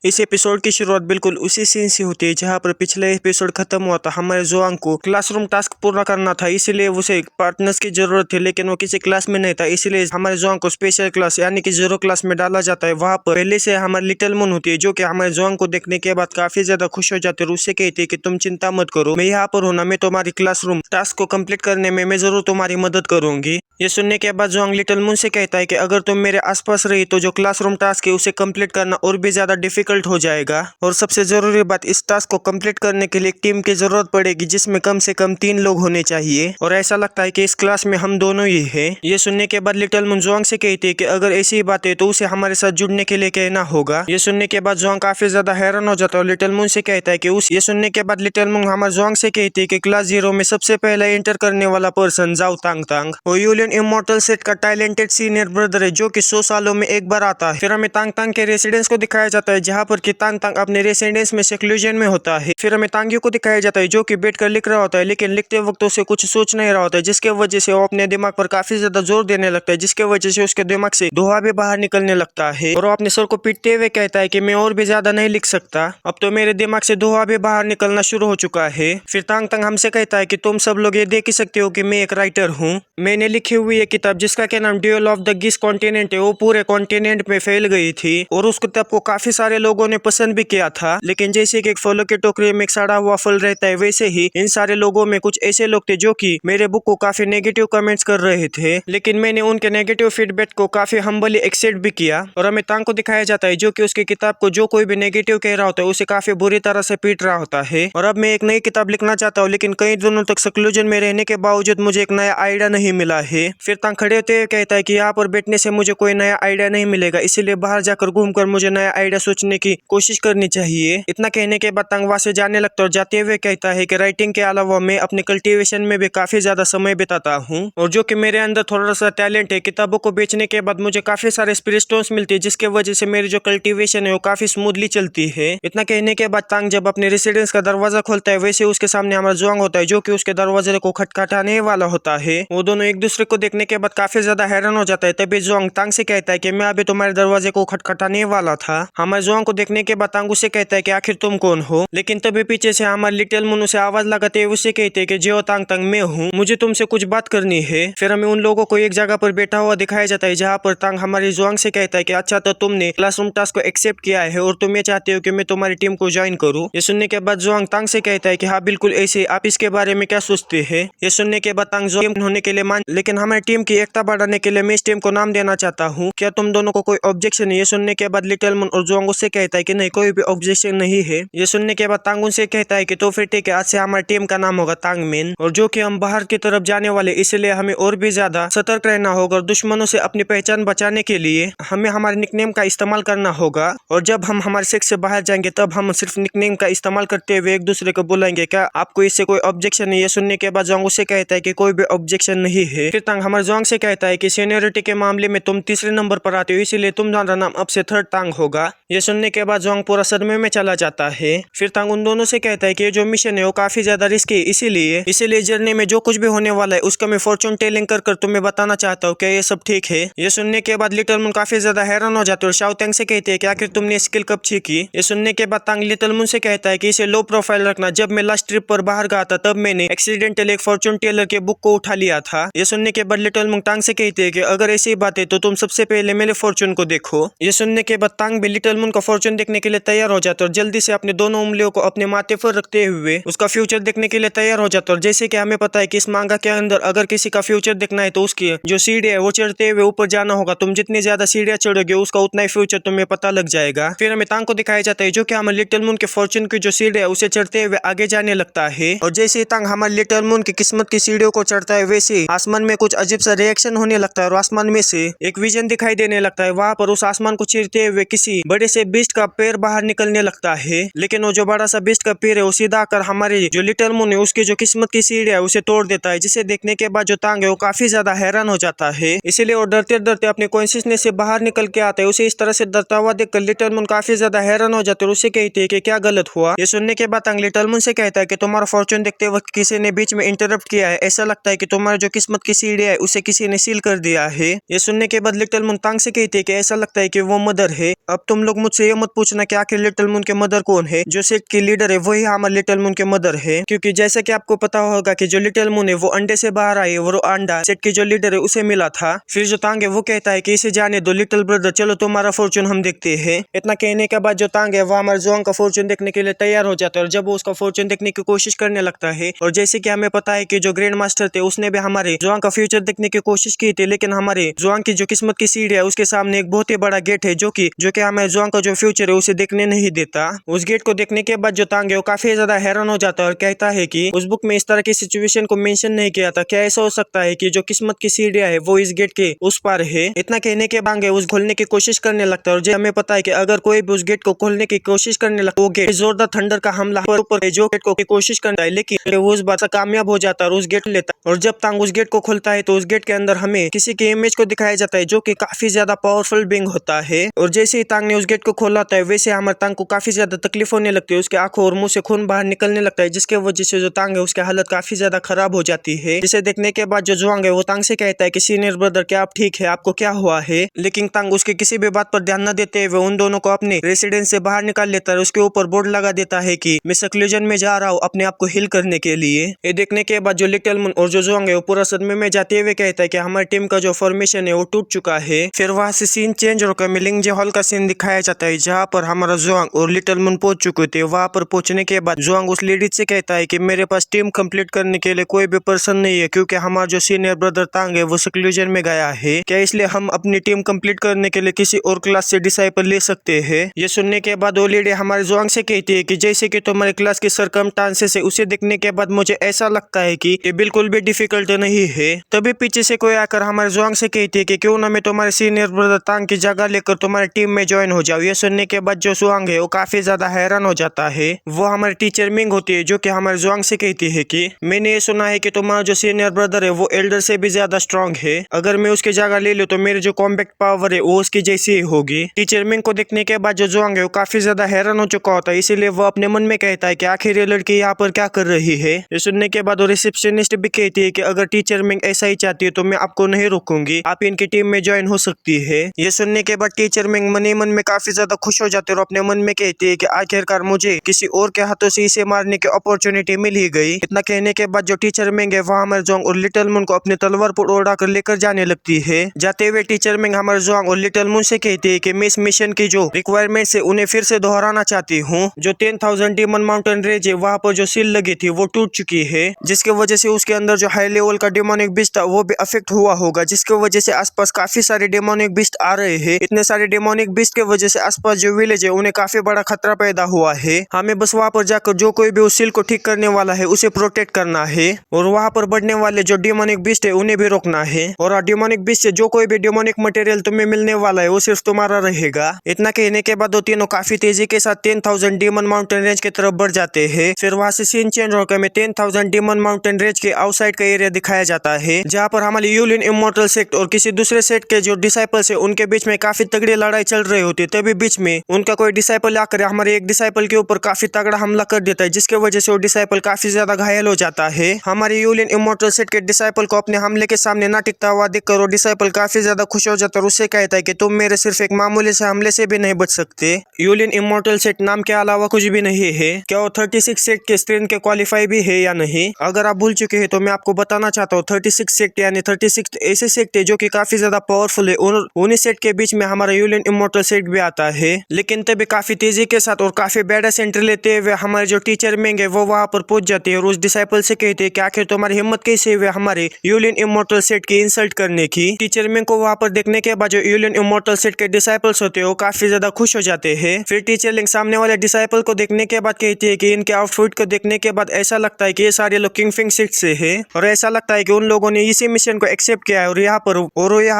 इस एपिसोड की शुरुआत बिल्कुल उसी सीन से होती है जहां पर पिछले एपिसोड खत्म हुआ था। हमारे जोआंग को क्लासरूम टास्क पूरा करना था, इसीलिए उसे पार्टनर्स की जरूरत थी, लेकिन वो किसी क्लास में नहीं था। इसीलिए हमारे जोआंग को स्पेशल क्लास यानी कि जीरो क्लास में डाला जाता है। वहां पर पहले से हमारी लिटिल मून होती है, जो कि हमारे जोआंग को देखने के बाद काफी ज्यादा खुश हो जाती है और उससे कहती है कि तुम चिंता मत करो, मैं यहाँ पर हूं ना, मैं तुम्हारी क्लासरूम टास्क को कम्प्लीट करने में मैं जरूर तुम्हारी मदद करूंगी। ये सुनने के बाद जोआंग लिटिल मून से कहता है कि अगर तुम मेरे आसपास रही तो जो क्लासरूम टास्क है उसे कंप्लीट करना और भी ज्यादा डिफिकल्ट हो जाएगा। और सबसे जरूरी बात, इस टास्क को कंप्लीट करने के लिए एक टीम की जरूरत पड़ेगी जिसमें कम से कम 3 लोग होने चाहिए, और ऐसा लगता है कि इस क्लास में हम दोनों ही हैं। ये सुनने के बाद लिटिल मून जोआंग से कहती है कि अगर ऐसी ही बात है तो उसे हमारे साथ जुड़ने के लिए कहना होगा। ये सुनने के बाद जोआंग काफी ज्यादा हैरान हो जाता है और लिटिल मून से कहता है कि ये सुनने के बाद लिटिल मून हमारे जोआंग से कहती है कि क्लास 0 में सबसे पहले एंटर करने वाला पर्सन जाओ तांग तांग, वो यूलियन इमॉर्टल सेट का टैलेंटेड सीनियर ब्रदर है जो कि 100 सालों में एक बार आता है। फिर हमें तांग तांग के रेसिडेंस को दिखाया जाता है जहाँ पर कि तांग तांग अपने रेसिडेंस में सेक्लूजन में होता है। फिर हमें तांगियों को दिखाया जाता है जो कि बैठकर लिख रहा होता है, लेकिन लिखते वक्त उसे कुछ सोच नहीं रहा होता है, जिसके वजह से वो अपने दिमाग पर काफी ज्यादा जोर देने लगता है, जिसके वजह से उसके दिमाग से धुआं भी बाहर निकलने लगता है और वो अपने सर को पीटते हुए कहता है कि मैं और भी ज्यादा नहीं लिख सकता, अब तो मेरे दिमाग से धुआं भी बाहर निकलना शुरू हो चुका है। फिर तांग तांग हमसे कहता है कि तुम सब लोग ये देख ही सकते हो कि मैं एक राइटर हूँ, मैंने लिखी हुई एक किताब जिसका क्या नाम ड्यूल ऑफ द गिस कॉन्टिनेंट है, वो पूरे कॉन्टिनेंट में फैल गई थी और उस किताब को काफी सारे लोगों ने पसंद भी किया था। लेकिन जैसे कि एक फलों की टोकरी में एक सड़ा हुआ फल रहता है, वैसे ही इन सारे लोगों में कुछ ऐसे लोग थे जो कि मेरे बुक को काफी नेगेटिव कमेंट्स कर रहे थे, लेकिन मैंने उनके नेगेटिव फीडबैक को काफी हम्बली एक्सेप्ट भी किया। और हमें तांग को दिखाया जाता है जो कि उसकी किताब को जो कोई भी नेगेटिव कह रहा होता है उसे काफी बुरी तरह से पीट रहा होता है। और अब मैं एक नई किताब लिखना चाहता हूँ, लेकिन कई दिनों तक सक्लूजन में रहने के बावजूद मुझे एक नया आइडिया नहीं मिला है। फिर तांग खड़े होते हुए कहता है कि यहाँ पर बैठने से मुझे कोई नया आइडिया नहीं मिलेगा, इसीलिए बाहर जाकर घूमकर मुझे नया आइडिया सोचने की कोशिश करनी चाहिए। इतना कहने के बाद तांग वहां से जाने लगता है और जाते हुए कहता है कि राइटिंग के अलावा मैं अपने कल्टीवेशन में भी काफी ज्यादा समय बिताता हूँ और जो कि मेरे अंदर थोड़ा सा टैलेंट है। किताबों को बेचने के बाद मुझे काफी सारे स्पिरिट स्टोन्स मिलते हैं, जिसके वजह से मेरी जो कल्टीवेशन है वो काफी स्मूथली चलती है। इतना कहने के बाद तांग जब अपने रेसिडेंस का दरवाजा खोलता है, वैसे उसके सामने हमारा जोआंग होता है जो कि उसके दरवाजे को खटखटाने वाला होता है। वो दोनों एक दूसरे को देखने के बाद काफी ज्यादा हैरान हो जाता है। तभी जोआंग तांग से कहता है कि मैं अभी तुम्हारे दरवाजे को खटखटाने वाला था। हमारे जोआंग को देखने के बाद तांग उससे कहता है कि आखिर तुम कौन हो, लेकिन तभी पीछे से हमारे लिटिल मून उसे आवाज लगाते हुए उसे कहते हैं कि जियो तांग तांग मैं हूँ, मुझे तुमसे कुछ बात करनी है। फिर हमें उन लोगों को एक जगह पर बैठा हुआ दिखाया जाता है जहाँ पर तांग हमारी जोआंग से कहता है कि अच्छा तो तुमने क्लासरूम टास्क को एक्सेप्ट किया है और तुम ये चाहते हो कि मैं तुम्हारी टीम को ज्वाइन करूँ। ये सुनने के बाद जोआंग तांग से कहता है कि हाँ बिल्कुल ऐसे, आप इसके बारे में क्या सोचते हैं। ये सुनने के बाद तांग जोआंग होने के लिए मान, लेकिन हमारी टीम की एकता बढ़ाने के लिए मैं इस टीम को नाम देना चाहता हूँ, क्या तुम दोनों को कोई ऑब्जेक्शन है। ये सुनने के बाद लिटिल मून और जोआंग उससे कहता है कि नहीं, कोई भी ऑब्जेक्शन नहीं है। ये सुनने के बाद तांग उनसे कहता है कि तो फिर ठीक है, आज से हमारी टीम का नाम होगा तांगमेन, और जो कि हम बाहर की तरफ जाने वाले, इसलिए हमें और भी ज्यादा सतर्क रहना होगा और दुश्मनों से अपनी पहचान बचाने के लिए हमें हमारे निकनेम का इस्तेमाल करना होगा। और जब हम हमारे सेक्स से बाहर जाएंगे तब हम सिर्फ निकनेम का इस्तेमाल करते हुए एक दूसरे को बुलाएंगे, क्या आपको इससे कोई ऑब्जेक्शन है। ये सुनने के बाद जोआंग उससे कहता है कि कोई भी ऑब्जेक्शन नहीं है। फिर तांग हमारे जोआंग से कहता है कि सीनियरिटी के मामले में तुम तीसरे नंबर पर आते हो, इसीलिए तुम्हारा नाम अब से थर्ड तांग होगा। ये सुनने के बाद जोआंग पूरा सदमे में चला जाता है। फिर तांग उन दोनों से कहता है कि जो मिशन है वो काफी ज्यादा रिस्की है, इसीलिए जर्नी में जो कुछ भी होने वाला है उसका मैं फॉर्चून टेलिंग कर तुम्हें बताना चाहता हूँ, क्या ये सब ठीक है। ये सुनने के बाद लिटिल मून काफी ज्यादा हैरान हो जाते हैं और शाओ तांग से कहते हैं कि आखिर तुमने स्किल कब सीखी। ये सुनने के बाद तांग लिटिल मून से कहता है कि इसे लो प्रोफाइल रखना, जब मैं लास्ट ट्रिप पर बाहर गया था तब मैंने एक्सीडेंटली एक फॉर्चून टेलर के बुक को उठा लिया था। ये सुनने के बाद लिटिल मून तांग से कहते हैं कि अगर ऐसी बात है तो तुम सबसे पहले मेरे फॉर्चून को देखो। ये सुनने के बाद तांग भी लिटिल मून का फॉर्चून देखने के लिए तैयार हो जाता है और जल्दी से अपने दोनों उंगलियों को अपने माथे पर रखते हुए उसका फ्यूचर देखने के लिए तैयार हो जाता है। और जैसे कि हमें पता है कि इस मांगा के अंदर अगर किसी का फ्यूचर देखना है तो उसकी जो सीढ़ी है वो चढ़ते हुए ऊपर जाना होगा, तुम जितनी ज्यादा सीढ़ियां चढ़ोगे उसका उतना ही फ्यूचर तुम्हें पता लग जाएगा। फिर हमें तांग को दिखाया जाता है जो कि हमारे लिटिल मून के फॉर्चून की जो सीढ़ी है उसे चढ़ते हुए आगे जाने लगता है। और जैसे ही तांग हमारे लिटिल मून की किस्मत की सीढ़ियों को चढ़ता है, वैसे आसमान में कुछ अजीब सा रिएक्शन होने लगता है और आसमान में से एक विजन दिखाई देने लगता है। वहां पर उस आसमान को चीरते हुए किसी बड़े से बीस्ट का पैर बाहर निकलने लगता है, लेकिन वो जो बड़ा सा बीस्ट का पैर है वो सीधा आकर हमारी जो लिटिल मून है उसकी जो किस्मत की सीढ़ी है उसे तोड़ देता है, जिसे देखने के बाद जो तांग है वो काफी ज्यादा हैरान हो जाता है। इसलिए वो डरते डरते अपने कॉन्शियसनेस से बाहर निकल के आता है। उसे इस तरह से डरता हुआ देखकर लिटिल मून काफी ज्यादा हैरान हो जाते है और उससे कहते हैं कि क्या गलत हुआ। ये सुनने के बाद तांग लिटिल मून से कहता है कि तुम्हारा फॉर्चून देखते वक्त किसी ने बीच में इंटरप्ट किया है, ऐसा लगता है कि तुम्हारा जो किस्मत की सीढ़ी है उसे किसी ने सील कर दिया है। ये सुनने के बाद लिटिल मून तांग से कहती है कि ऐसा लगता है कि वो मदर है, अब तुम लोग मुझसे ये मत पूछना कि आखिर लिटिल मून के मदर कौन है। जो सेक्ट की लीडर है वही हमारे लिटिल मून के मदर है, क्योंकि जैसे कि आपको पता होगा कि जो लिटिल मून है वो अंडे से बाहर आई, वो अंडा सेक्ट की जो लीडर है उसे मिला था। फिर जो तांग है वो कहता है कि इसे जाने दो लिटिल ब्रदर, चलो तुम्हारा फॉर्चून हम देखते हैं। इतना कहने के बाद जो तांग है वो हमारे जोंग का फॉर्चून देखने के लिए तैयार हो जाता है, और जब वो उसका फॉर्चून देखने की कोशिश करने लगता है, और जैसे कि हमें पता है कि जो ग्रैंड मास्टर थे उसने भी हमारे जोंग का फ्यूचर देखने की कोशिश की थी, लेकिन हमारे जोंग की जो किस्मत की सीढ़ी है उसके सामने एक बहुत ही बड़ा गेट है जो कि हमारे जोंग का जो फ्यूचर है उसे देखने नहीं देता। उस गेट को देखने के बाद जो तांग है वो काफी ज्यादा हैरान हो जाता है और कहता है कि उस बुक में इस तरह की सिचुएशन को मेंशन नहीं किया था, क्या ऐसा हो सकता है कि जो किस्मत की सीढ़ियां है वो इस गेट के उस पार है। इतना कहने के बाद उस खोलने की कोशिश करने लगता है, और हमें पता है कि अगर कोई भी उस गेट को खोलने की कोशिश करने लगता है वो गेट जोरदार थंडर का हमला ऊपर जो गेट को कोशिश करता है, लेकिन वो उस बात से कामयाब हो जाता है और उस गेट लेता है। और जब तांग उस गेट को खोलता है तो उस गेट के अंदर हमें किसी की इमेज को दिखाया जाता है जो कि काफी ज्यादा पावरफुल बीइंग होता है। और जैसे ही तांग ने उस गेट को खोला था वैसे हमारे तांग को काफी ज्यादा तकलीफ होने लगती है, उसके आंखों और मुंह से खून बाहर निकलने लगता है, जिसके वजह से जो तांग है उसकी हालत काफी ज्यादा खराब हो जाती है। जिसे देखने के बाद जो जुआंग है वो तांग से कहता है कि सीनियर ब्रदर क्या आप ठीक है, आपको क्या हुआ है। लेकिन तांग उसके किसी भी बात पर ध्यान न देते हुए उन दोनों को अपने रेसिडेंस से बाहर निकाल लेता है। उसके ऊपर बोर्ड लगा देता है कि मैं सक्लूजन में जा रहा हूँ अपने आप को हील करने के लिए। ये देखने के बाद जो लिटिल मून और जो जुआंग है वो पूरा सदमे में जाते हुए कहता है कि हमारी टीम का जो फॉर्मेशन है वो टूट चुका है। फिर वहां से सीन चेंज होकर मिलिंग हॉल का सीन दिखाया जाता है जहाँ पर हमारा जुआंग और लिटिल मून पहुंच चुके थे। वहां पर पहुंचने के बाद जुआंग उस लेडीज से कहता है कि मेरे पास टीम कंप्लीट करने के लिए कोई भी पर्सन नहीं है, क्योंकि हमारा जो सीनियर ब्रदर तांग है वो सक्लूजन में गया है। क्या इसलिए हम अपनी टीम कंप्लीट करने के लिए किसी और क्लास से डिसाइपल ले सकते हैं। ये सुनने के बाद वो लेडी हमारे जुआंग से कहती है कि जैसे कि तुम्हारे क्लास के सरकमस्टांसेस है उसे देखने के बाद मुझे ऐसा लगता है कि ये बिल्कुल भी डिफिकल्ट नहीं है। तभी पीछे से कोई आकर हमारे जुआंग से कहती है कि क्यों ना मैं तुम्हारे सीनियर ब्रदर तांग की जगह लेकर तुम्हारी टीम में ज्वाइन हो जाऊँ। ये सुनने के बाद जो जुआंग है वो काफी ज्यादा हैरान हो जाता है। वो हमारी टीचर मिंग होती है जो कि हमारे जुआंग से कहती है कि मैंने ये सुना है कि तुम्हारा जो सीनियर ब्रदर है वो एल्डर से भी ज्यादा स्ट्रांग है, अगर मैं उसकी जगह ले लूं तो मेरी जो कॉम्बैक्ट पावर है वो उसकी जैसी ही होगी। टीचर मिंग को देखने के बाद जो जुआंग है वो काफी ज्यादा हैरान हो चुका होता है, इसीलिए वो अपने मन में कहता है कि आखिर ये लड़की यहाँ पर क्या कर रही है। ये सुनने के बाद वो रिसेप्शनिस्ट भी कहती है कि अगर टीचर मिंग ऐसा ही चाहती है तो मैं आपको नहीं रोकूंगी, आप इनकी टीम में ज्वाइन हो सकती है। ये सुनने के बाद टीचर मिंग मन ही मन में काफी ज्यादा खुश हो जाती है और अपने मन में कहती है कि आखिरकार मुझे किसी और के हाथों से इसे मारने की अपॉर्चुनिटी मिल ही गई। इतना कहने के बाद जो टीचर मिंग है वह हमारे जोंग और लिटिल मून को अपने तलवार पर उड़ा कर लेकर जाने लगती है। जाते हुए टीचर मिंग हमारे जोंग और लिटिल मून से कहती है कि मैं इस मिशन की जो रिक्वायरमेंट्स है उन्हें फिर से दोहराना चाहती हूँ। जो 10,000 डीमन माउंटेन रेंज है वहाँ पर जो सील लगी थी वो टूट चुकी है, जिसके वजह से उसके अंदर जो हाई लेवल का डेमोनिक बीस्ट था वो भी अफेक्ट हुआ होगा, जिसके वजह से आसपास काफी सारे डेमोनिक बीस्ट आ रहे हैं। इतने सारे डेमोनिक बीस्ट के वजह से आसपास जो विलेज है उन्हें काफी बड़ा खतरा पैदा हुआ है। हमें बस वहाँ पर जाकर जो कोई भी उस सील को ठीक करने वाला है उसे प्रोटेक्ट करना है, और वहाँ पर बढ़ने वाले जो डेमोनिक बीस्ट है उन्हें भी रोकना है। और डेमोनिक बीस्ट से जो कोई भी डेमोनिक मटेरियल तुम्हें मिलने वाला है वो सिर्फ तुम्हारा रहेगा। इतना कहने के बाद वो तीनों काफी तेजी के साथ 10,000 डीमन माउंटेन रेंज की तरफ बढ़ जाते हैं। फिर वहाँ से सीन चेंज होकर हमें 10,000 डीमन माउंटेन रेंज के आउटसाइड का एरिया दिखाया जाता है, जहाँ पर हमारे यूलिन इमॉर्टल सेक्ट और किसी दूसरे सेक्ट के जो डिसाइपल्स है उनके बीच में काफी तगड़ी लड़ाई चल रही होती है। तभी बीच में उनका कोई डिसाइपल आकर हमारे एक डिसाइपल के ऊपर काफी तगड़ा हमला कर देता है, जिसके वजह से वो डिसाइपल काफी ज्यादा घायल हो जाता है। हमारे यूलिन इमॉर्टल सेक्ट के डिसाइपल को अपने हमले के सामने ना टिकता हुआ देखकर वो डिसाइपल काफी ज्यादा खुश हो जाता है और उससे कहता है कि तुम मेरे सिर्फ एक मामूली से हमले से भी नहीं बच सकते। यूलिन इमॉर्टल सेक्ट नाम के अलावा कुछ भी नहीं है। क्या वो 36 सेक्ट के स्ट्रेंथ के क्वालिफाई भी है या नहीं? अगर आप भूल चुके हैं तो मैं आपको बताना चाहता हूँ 36 सेक्ट यानी 36 ऐसे सेक्ट है जो कि काफी ज्यादा पावरफुल है, और उन्हीं सेक्ट के बीच में हमारा यूलिन इमॉर्टल सेक्ट भी आता है। लेकिन तभी काफी तेजी के साथ और काफी बैडा सेंटर लेते हुए हमारे जो टीचर मिंग है वो वहाँ पर पहुंच जाते हैं और उस डिसाइपल से कहते हैं कि आखिर तुम्हारी हिम्मत कैसे हुई हमारे यूलिन इमॉर्टल सेक्ट की इंसल्ट करने की। टीचर मिंग को वहाँ पर देखने के बाद जो यूलिन इमॉर्टल सेक्ट के डिसाइपल्स होते हैं वो काफी ज्यादा खुश हो जाते हैं। फिर टीचर लिंग सामने वाले डिसाइपल को देखने के बाद कहती है कि इनके आउटफिट को देखने के बाद ऐसा लगता है कि ये सारे लोग किंगफिंग सेक्ट से है, और ऐसा लगता है कि उन लोगों ने इसी मिशन को एक्सेप्ट किया है और यहाँ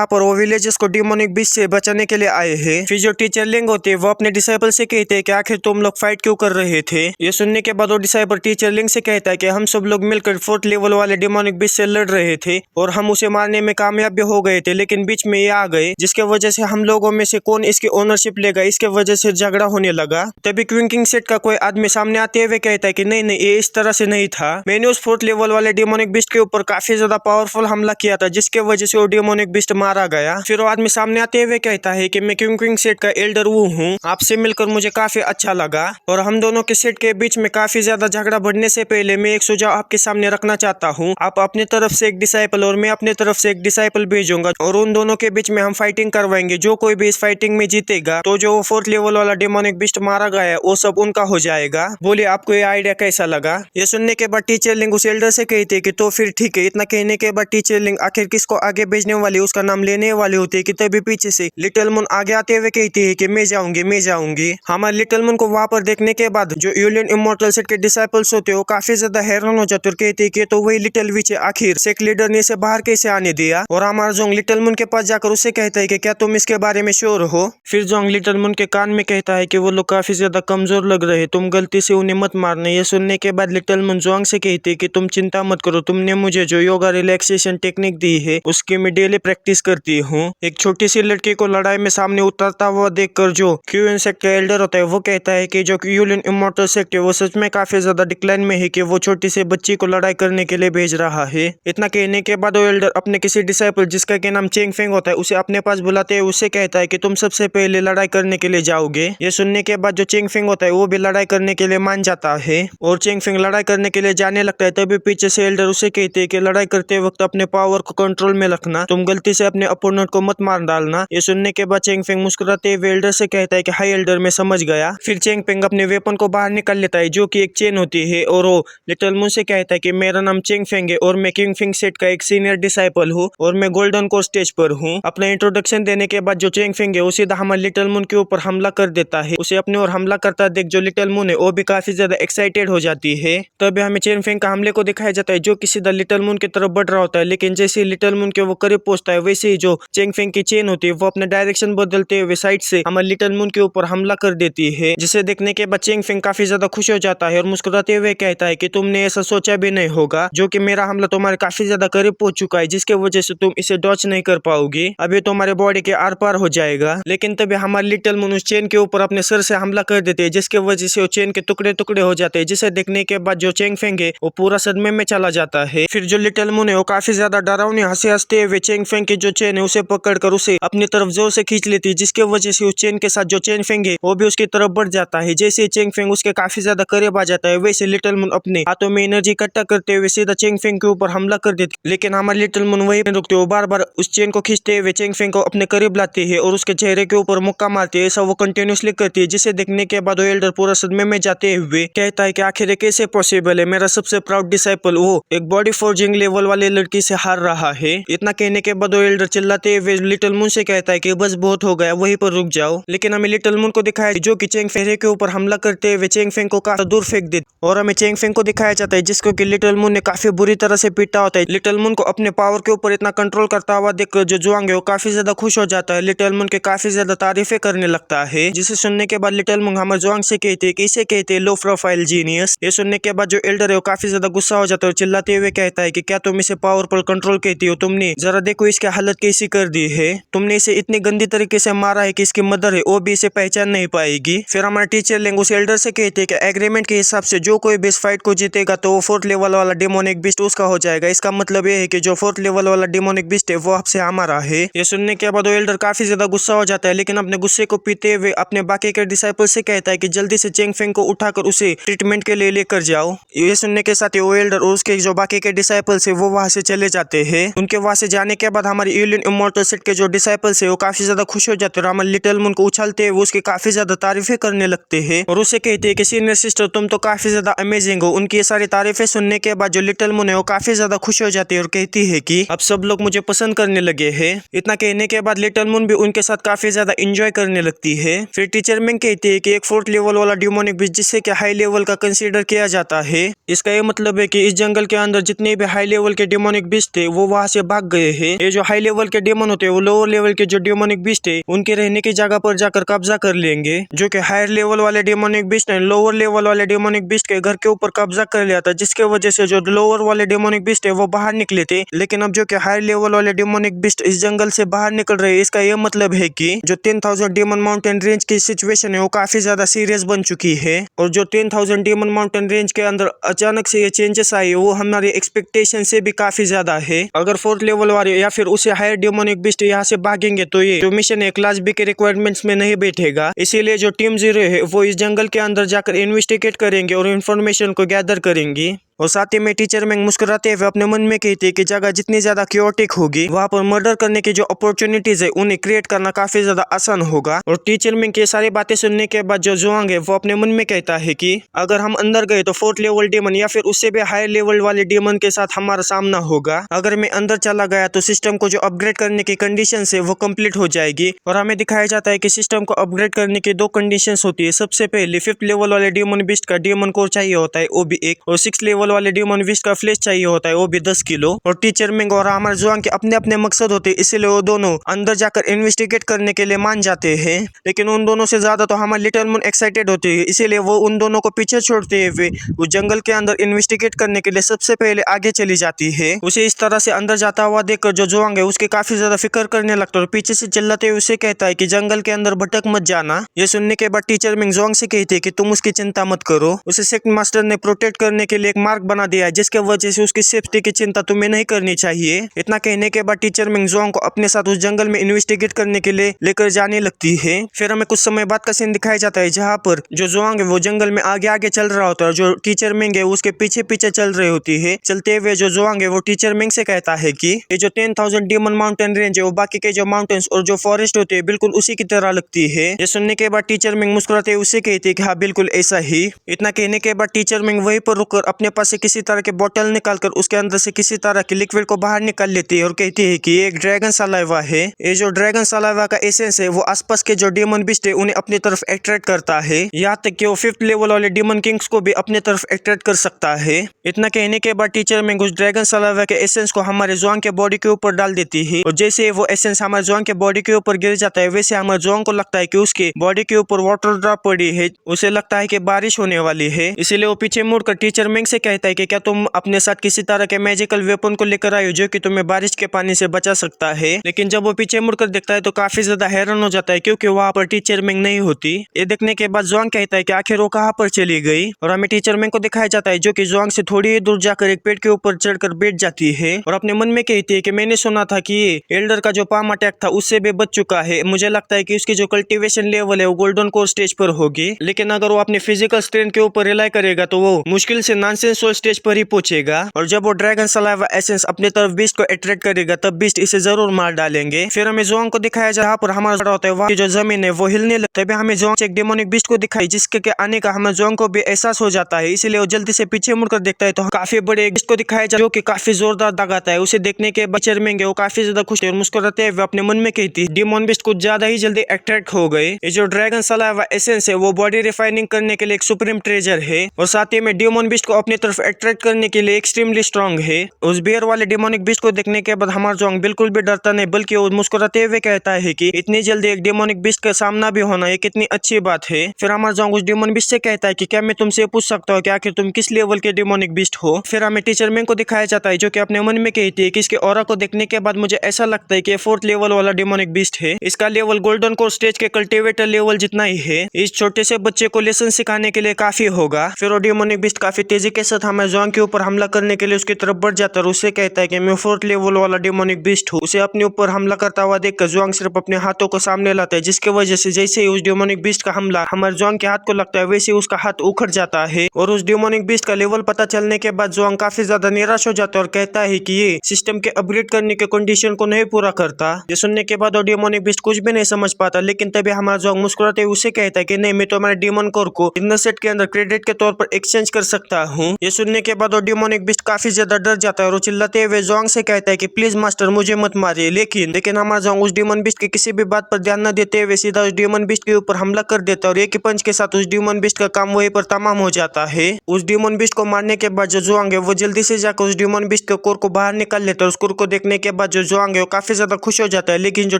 पर वो विलेजेस को डिमोनिक बीस्ट से बचाने के लिए आए हैं। फिर जो टीचर लिंग होते हैं वो अपने डिसाइपल से कहते हैं कि आखिर तुम लोग फाइट क्यों कर रहे थे। ये सुनने के बाद वो डिसाइपल टीचर लिंग से कहता है कि हम सब लोग मिलकर 4th लेवल वाले डिमोनिक बीस्ट से लड़ रहे थे और हम उसे मारने में कामयाब भी हो गए थे, लेकिन बीच में ये आ गए, जिसके वजह से हम लोगों में से कौन इसकी ओनरशिप लेगा इसके वजह से झगड़ा होने लगा। तभी क्विंकिंग सेट का कोई आदमी सामने आते हुए कहता है कि नहीं ये इस तरह से नहीं था, मैंने उस 4th लेवल वाले डिमोनिक बीस्ट के ऊपर काफी ज्यादा पावरफुल हमला किया था, जिसके वजह से वो डिमोनिक बीस्ट मारा गया। फिर वो आदमी सामने आते हुए कहता है कि मैं क्विंकिंग सेट का एल्डर वू हूँ। आपसे मिलकर मुझे काफी अच्छा लगा और हम दोनों के सेट के बीच में काफी ज्यादा झगड़ा बढ़ने से पहले मैं एक सुझाव आपके सामने रखना चाहता हूँ। आप अपनी तरफ से एक डिसाइपल और मैं अपनी तरफ से एक डिसाइपल भेजूंगा और उन दोनों के बीच में हम फाइटिंग करवाएंगे। जो कोई भी इस फाइटिंग में जीतेगा तो जो 4th लेवल वाला डेमोनिक बीस्ट मारा गया है वो सब उनका हो जाएगा। बोले आपको ये आइडिया कैसा लगा? ये सुनने के बाद टीचर लिंग उस एल्डर से कहते कि तो फिर ठीक है। इतना कहने के बाद टीचर लिंग आखिर किसको आगे भेजने वाली उसका नाम लेने वाले होते हैं कि तभी पीछे से लिटिल मून आगे आते हुए कहती है कि मैं जाऊंगी। हमारे लिटिल मून को वहां पर देखने के बाद जो यूलियन इमॉर्टल सेट के डिसाइपल्स होते हैं वो काफी ज्यादा हैरान हो जाते और कहते हैं कि तो वही लिटिल विच आखिर सेक्ट लीडर ने इसे बाहर कैसे आने दिया। और हमारा जोंग लिटिल मून के पास जाकर उसे कहता है कि क्या तुम इसके बारे में श्योर हो? फिर जोंग लिटिल मून के कान में कहता है कि वो लोग काफी ज्यादा कमजोर लग रहे, तुम गलती से उन्हें मत मारना। ये सुनने के बाद लिटिल मून जोंग से कहती है कि तुम चिंता मत करो, तुमने मुझे जो योगा रिलैक्सेशन टेक्निक दी है उसकी मैं डेली प्रैक्टिस करती हूँ। एक छोटी सी लड़की को लड़ाई में सामने उतरता हुआ देखकर जो क्यूएन सेक्ट का एल्डर होता है वो कहता है कि जो यूलियन इमॉर्टल सेक्ट है वो सच में काफी ज्यादा डिक्लाइन में है कि वो छोटी सी बच्ची को लड़ाई करने के लिए भेज रहा है। इतना कहने के बाद वो एल्डर अपने किसी डिसाइपल जिसका के नाम चेंग फेंग होता है उसे अपने पास बुलाते हुए उसे कहता है कि तुम सबसे पहले लड़ाई करने के लिए जाओगे। ये सुनने के बाद जो चेंग फेंग होता है वो भी लड़ाई करने के लिए मान जाता है और चेंग फेंग लड़ाई करने के लिए जाने लगता है। तभी पीछे से एल्डर उसे कहते हैं कि लड़ाई करते वक्त अपने पावर को कंट्रोल में रखना, तुम गलती से अपने अपोनेंट को मत मार डालना। ये सुनने के बाद चेंग फेंग मुस्कुराते हुए एल्डर से कहता है कि हाय एल्डर मैं समझ गया। फिर चेंग फेंग अपने वेपन को बाहर निकाल लेता है जो कि एक चेन होती है और वो लिटिल मून से कहता है कि मेरा नाम चेंग फेंग है और मैं किंग फेंग सेट का एक सीनियर डिसाइपल हूँ और मैं गोल्डन कोर स्टेज पर हूँ। अपना इंट्रोडक्शन देने के बाद जो चेंग फेंग है वो सीधा हमारे लिटिल मून के ऊपर हमला कर देता है। उसे अपने और हमला करता देख जो लिटिल मून है वो भी काफी ज्यादा एक्साइटेड हो जाती है। तभी हमें चेंग फेंग का हमले को दिखाया जाता है जो कि सीधा लिटिल मून की तरफ बढ़ रहा होता है, लेकिन जैसे लिटिल मून के वो करीब पहुंचता है वैसे ही जो चेंग फेंग की चेन होती है वो अपने डायरेक्शन बदलते हुए साइड से हमारे लिटिल मून के ऊपर हमला कर देती है। जिसे देखने के बाद चेंग फेंग काफी ज्यादा खुश हो जाता है और मुस्कुराते हुए कहता है कि तुमने ऐसा सोचा भी नहीं होगा जो कि मेरा हमला तुम्हारे काफी ज्यादा करीब पहुंच चुका है जिसके वजह से तुम इसे डॉच नहीं कर पाओगी, अभी तुम्हारे बॉडी के आर पार हो जाएगा। लेकिन तभी हमारे लिटिल मून उस चेन के ऊपर अपने सर से हमला कर देते हैं जिसके वजह से वो चेन के टुकड़े टुकड़े हो जाते हैं। जिसे देखने के बाद जो चेंग फेंग है वो पूरा सदमे में चला जाता है। फिर जो लिटिल मून है वो काफी ज्यादा डरावनी हंसते हुए चेंग फेंग की जो चेन है उसे पकड़कर उसे अपनी तरफ जोर से खींच लेती है जिसके वजह से उस चेन के साथ जो चेंग फेंग है वो भी उसकी तरफ बढ़ जाता है। जैसे चेंग फेंग उसके काफी ज्यादा करीब आ जाता है वैसे लिटिल मून अपने हाथों में एनर्जी इकट्ठा करते हुए सीधा चेंग फेंग के ऊपर हमला कर देती। लेकिन हमारे लिटिल मून वही रुकते हो, बार बार उस चेन को खींचते हुए चेंग फेंग को अपने करीब लाती है और उसके चेहरे के ऊपर मुक्का मारती है। ऐसा वो कंटिन्यूसली करती है जिसे देखने के बाद वो एल्डर पूरा सदमे में जाते हुए कहता है कि आखिर कैसे पॉसिबल है, मेरा सबसे प्राउड डिसाइपल वो एक बॉडी फोर्जिंग लेवल वाले लड़की से हार रहा है। इतना कहने के बाद वो एल्डर चिल्लाते हुए लिटिल मून से कहता है कि बस बहुत हो गया, वहीं पर रुक जाओ। लेकिन हमें लिटिल मून को दिखाया जो कि चेंग फेंग के ऊपर हमला करते हुए चेंग फेंग को काफी दूर फेंक देती और हमें चेंग फेंग को दिखाया जाता है जिसको कि लिटिल मून ने काफी बुरी तरह से पीटा होता है। लिटिल मून को अपने पावर के ऊपर इतना कंट्रोल करता हुआ देखकर जो जुआंग है वो काफी ज्यादा खुश हो जाता है, लिटिल मून के काफी ज्यादा तारीफें करने लगता है। जिसे सुनने के बाद लिटिल मून हमारे जुआंग से कहते हैं कि इसे कहते हैं लो प्रोफाइल जीनियस। ये सुनने के बाद जो एल्डर है वो काफी ज्यादा गुस्सा हो जाता है और चिल्लाते हुए कहता है कि क्या तुम इसे पावरफुल कंट्रोल कहती हो, तुमने जरा देखो इसकी हालत कैसी कर दी है, तुमने इसे इतनी गंदी तरीके से मारा है कि इसकी मदर है वो भी इसे पहचान नहीं पाएगी। फिर हमारे टीचर लिंग उस एल्डर से कहते हैं कि एग्रीमेंट के हिसाब से जो कोई भी इस फाइट को जीतेगा तो वो 4th लेवल वाला डेमोनिक बीस्ट उसका हो जाएगा। इसका मतलब ये है कि जो 4th लेवल वाला डेमोनिक बीस्ट है वो आपसे हमारा है। ये सुनने के बाद वो एल्डर काफी ज्यादा गुस्सा हो जाता है, लेकिन अपने गुस्से को पीते हुए अपने बाकी के डिसाइपल से कहता है कि जल्दी से चेंग फेंग को उठाकर उसे ट्रीटमेंट के लिए लेकर जाओ। ये सुनने के साथ वो एल्डर और उसके जो बाकी के डिसाइपल्स है वो वहां से चले जाते हैं। उनके वहां से जाने के बाद हमारे यूलियन इमॉर्टल सेट के जो डिसाइपल्स है वो काफी ज्यादा खुश हो जाते हैं और हमारे लिटिल मून को उछालते हुए उसकी काफी ज्यादा तारीफें करने लगते हैं और उसे कहते हैं कि सीनियर सिस्टर तुम तो काफी ज्यादा अमेजिंग हो। उनकी ये सारी तारीफें सुनने के बाद जो लिटिल मून है वो काफी ज्यादा खुश हो जाती है और कहती है कि अब सब लोग मुझे पसंद करने लगे हैं। इतना कहने के बाद लिटिल मून भी उनके साथ काफी ज्यादा एंजॉय करने लगती है। फिर टीचर मिंग कहती है कि एक 4th लेवल वाला डेमोनिक बीस्ट जिसे कि हाई लेवल का कंसीडर किया जाता है, इसका ये मतलब है कि इस जंगल के अंदर जितने भी हाई लेवल के डेमोनिक बीस्ट थे वो वहां से भाग गए हैं। ये जो हाई लेवल के डेमन होते हैं वो लोअर लेवल के जो डेमोनिक बीस्ट है उनके रहने की जगह पर जाकर कब्जा कर लेंगे। जो कि हायर लेवल वाले डेमोनिक बीस्ट ने लोअर लेवल वाले डेमोनिक बीस्ट के घर के ऊपर कब्जा कर लिया था, जिसके वजह से जो लोअर वाले डेमोनिक बीस्ट है वो बाहर निकले थे। लेकिन अब जो कि हायर लेवल वाले डेमोनिक बीस्ट इस जंगल से बाहर निकल रहे हैं, इसका यह मतलब है कि जो 10,000 डेमन माउंटेन रेंज की सिचुएशन है वो काफी ज्यादा सीरियस बन चुकी है और जो 10,000 डेमन माउंटेन रेंज के अंदर अचानक से ये चेंजेस आए वो हमारी एक्सपेक्टेशन से भी काफी ज्यादा है। अगर 4th लेवल वाले या फिर उससे हायर डेमोनिक बीस्ट यहाँ से भागेंगे तो ये जो मिशन है क्लास बी के रिक्वायरमेंट्स उसमें नहीं बैठेगा। इसीलिए जो टीम 0 है वो इस जंगल के अंदर जाकर इन्वेस्टिगेट करेंगे और इन्फॉर्मेशन को गैदर करेंगी। और साथ ही में टीचर मिंग मुस्कुराते हुए अपने मन में कहती है कि जगह जितनी ज्यादा क्योटिक होगी वहाँ पर मर्डर करने की जो अपॉर्चुनिटीज है उन्हें क्रिएट करना काफी ज्यादा आसान होगा। और टीचर मिंग की सारी बातें सुनने के बाद जो जुआंग है वो अपने मन में कहता है कि अगर हम अंदर गए तो 4th लेवल डेमन या फिर उससे भी हाई लेवल वाले डेमन के साथ हमारा सामना होगा। अगर मैं अंदर चला गया तो सिस्टम को जो अपग्रेड करने की कंडीशन है वो कम्प्लीट हो जाएगी। और हमें दिखाया जाता है कि सिस्टम को अपग्रेड करने की 2 कंडीशन होती है। सबसे पहले 5th लेवल वाले डेमन बीस्ट का डेमन कोर चाहिए होता है, वो भी 1, और 6th लेवल वाले डेमन बीस्ट का फ्लैश चाहिए होता है, वो भी 10 किलो। और टीचर मिंग और हमारे जुआंग के अपने अपने मकसद होते हैं, इसलिए वो दोनों अंदर जाकर इन्वेस्टिगेट करने के लिए मान जाते हैं। लेकिन उन दोनों से ज्यादा तो हमारे लिटिल मून एक्साइटेड होते हैं, इसीलिए वो उन दोनों को पीछे छोड़ते हुए वो जंगल के अंदर इन्वेस्टिगेट करने के लिए सबसे पहले आगे चली जाती है। उसे इस तरह से अंदर जाता हुआ देखकर जो जुआंग है उसके काफी ज्यादा फिक्र करने लगता है और पीछे से चिल्लाते हुए उसे कहता है कि जंगल के अंदर भटक मत जाना। ये सुनने के बाद टीचर मिंग जुआंग से कहती है कि तुम उसकी चिंता मत करो, उसे सेक्ट मास्टर ने प्रोटेक्ट करने के लिए एक मार्ग बना दिया है जिसके वजह से उसकी सेफ्टी की चिंता तुम्हें नहीं करनी चाहिए। इतना कहने के बाद टीचर मिंग जुआंग को अपने साथ उस जंगल में इन्वेस्टिगेट करने के लिए लेकर जाने लगती है। फिर हमें कुछ समय बाद का सीन दिखाया जाता है जहाँ पर जो जुआंग है वो जंगल में आगे आगे चल रहा होता है, जो टीचर मिंग है उसके पीछे पीछे चल रही होती है। चलते हुए जो जुआंग है वो टीचर मिंग से कहता है कि ये जो 10,000 डेमन माउंटेन रेंज है वो बाकी के जो माउंटेन्स और जो फॉरेस्ट होते हैं बिल्कुल उसी की तरह लगती है। ये सुनने के बाद टीचर मिंग मुस्कुराते हुए उससे कहती है कि हाँ बिल्कुल ऐसा ही। इतना कहने के बाद टीचर मिंग वहीं पर रुककर अपने पास से किसी तरह के बोतल निकालकर उसके अंदर से किसी तरह के लिक्विड को बाहर निकाल लेती है और कहती है कि ये एक ड्रैगन सलाइवा है। ये जो ड्रैगन सलाइवा का एसेंस है वो आसपास के जो डेमन बीस्ट है उन्हें अपनी तरफ अट्रैक्ट करता है, यहाँ तक कि वो 5th लेवल वाले डेमन किंग्स को भी अपने तरफ अट्रैक्ट कर सकता है। इतना कहने के बाद टीचर मिंग उस ड्रैगन सलाइवा के एसेंस को हमारे जुआंग के बॉडी के ऊपर डाल देती है और जैसे वो एसेंस हमारे जुआंग के बॉडी के ऊपर गिर जाता है वैसे हमारे जुआंग को लगता है कि उसके बॉडी के ऊपर वाटर ड्रॉप पड़ी है, उसे लगता है कि बारिश होने वाली है। इसीलिए वो पीछे मुड़कर टीचर मिंग से कहता है कि क्या तुम अपने साथ किसी तरह के मैजिकल वेपन को लेकर आए हो जो कि तुम्हें बारिश के पानी से बचा सकता है। लेकिन जब वो पीछे मुड़कर देखता है तो काफी ज्यादा हैरान हो जाता है क्योंकि वहाँ पर टीचर मिंग नहीं होती। ये देखने के बाद जुआंग कहता है कि आखिर वो कहाँ पर चली गई और हमें टीचर मिंग को दिखाया जाता है जो कि जुआंग से थोड़ी ही दूर जाकर एक पेड़ के ऊपर चढ़कर बैठ जाती है और अपने मन में कहती है कि मैंने सुना था कि ये एल्डर का जो पाम अटैक था उससे भी बच चुका है, मुझे लगता है कि उसकी जो कल्टीवेशन लेवल है वो गोल्डन कोर स्टेज पर होगी। लेकिन अगर वो अपने फिजिकल स्ट्रेंथ के ऊपर रिलाई करेगा तो वो मुश्किल से नॉनसेंसुअल स्टेज पर ही पहुंचेगा और जब वो ड्रैगन सलाइवा एसेंस अपने तरफ बीस्ट को अट्रैक्ट करेगा तब बीस्ट इसे जरूर मार डालेंगे। फिर हमें जुआंग को दिखाया जहाँ पर हमारा होता है वहाँ की जो जमीन है वो हिलने लगता है। तभी हमें जुआंग एक डेमोनिक बीस्ट को दिखाई जिसके आने का हमें जुआंग को भी एहसास हो जाता है, इसलिए वो जल्दी से पीछे मुड़कर देखता है तो काफी बड़े बीस्ट को दिखाया जाता है जो कि काफी जोरदार दगाता है। उसे देखने के बाद चरमेंगे वो काफी ज्यादा खुश है और मुस्कुराते हुए अपने मन में कहती है डेमन बीस्ट कुछ ज्यादा ही जल्दी अट्रैक्ट हो गए। ये जो ड्रैगन सलाइवा एसेंस है वो बॉडी रिफाइनिंग करने के लिए एक सुप्रीम ट्रेजर है और साथ ही में डेमन बीस्ट को अपनी तरफ अट्रैक्ट करने के लिए एक्सट्रीमली स्ट्रांग है। उस बियर वाले डेमोनिक बीस्ट को देखने के बाद हमारा जुआंग बिल्कुल भी डरता नहीं बल्कि वो मुस्कुराते हुए कहता है कि इतनी जल्दी एक डेमोनिक बीस्ट का सामना भी होना ये कितनी अच्छी बात है। फिर हमारा जुआंग उस डेमोन बीस्ट से कहता है कि क्या मैं तुमसे पूछ सकता हूँ कि आखिर तुम किस लेवल के डेमोनिक बीस्ट हो। फिर हमें टीचर मिंग को दिखाया जाता है जो कि अपने मन में कहती है कि इसके ऑरा को देखने के बाद मुझे ऐसा लगता है कि 4th लेवल वाला डेमोनिक बीस्ट है, इसका लेवल गोल्डन कोर स्टेज के कल्टीवेटर लेवल जितना ही है, इस छोटे से बच्चे को लेसन सिखाने के लिए काफी होगा। फिर वो डेमोनिक बीस्ट काफी तेजी के साथ हमारे जुआंग के ऊपर हमला करने के लिए उसकी तरफ बढ़ जाता है और उससे कहता है कि मैं 4th लेवल वाला डेमोनिक बीस्ट हूँ। उसे अपने ऊपर हमला करता हुआ देखकर जुआंग सिर्फ अपने हाथों को सामने लाता है जिसकी वजह से जैसे ही उस डेमोनिक बीस्ट का हमला हमारे जुआंग के हाथ को लगता है वैसे उसका हाथ उखड़ जाता है और उस डेमोनिक बीस्ट का लेवल पता चलने के बाद जुआंग काफी ज्यादा निराश हो जाता है और कहता है कि ये सिस्टम के अपग्रेड करने के कंडीशन को नहीं पूरा करता। ये सुनने के बाद वो डेमोनिक बीस्ट कुछ भी नहीं समझ पाता, लेकिन तभी हमारा जुआंग मुस्कुराते हुए उसे कहता है कि नहीं मैं तो हमारे डेमन कोर को इनर सेट के अंदर क्रेडिट के तौर पर एक्सचेंज कर सकता हूँ। ये सुनने के बाद वो डेमोनिक बीस्ट काफी ज्यादा डर जाता है और चिल्लाते हुए जुआंग से कहता है कि प्लीज मास्टर मुझे मत मारिए। लेकिन हमारा जुआंग उस डेमन बीस्ट की किसी भी बात पर ध्यान न देते हुए सीधा उस डेमन बीस्ट के ऊपर हमला कर देता है और एक ही पंच के साथ उस डेमन बीस्ट का काम वहीं पर तमाम हो जाता है। उस डेमन बीस्ट को मारने के बाद जो जुआंग है वो जल्दी से जाकर उस डेमन बीस्ट के कोर को बाहर निकाल लेता है। उस कोर को देखने के बाद जो जुआंग है वो काफी ज्यादा खुश हो जाता है, लेकिन जो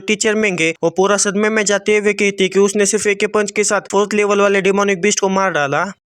टीचर मिंग है वो पूरा सदमे में जाते हुए कहती है कि उसने सिर्फ एक ही पंच के साथ 4th लेवल वाले डेमोनिक बीस्ट को मार डाला।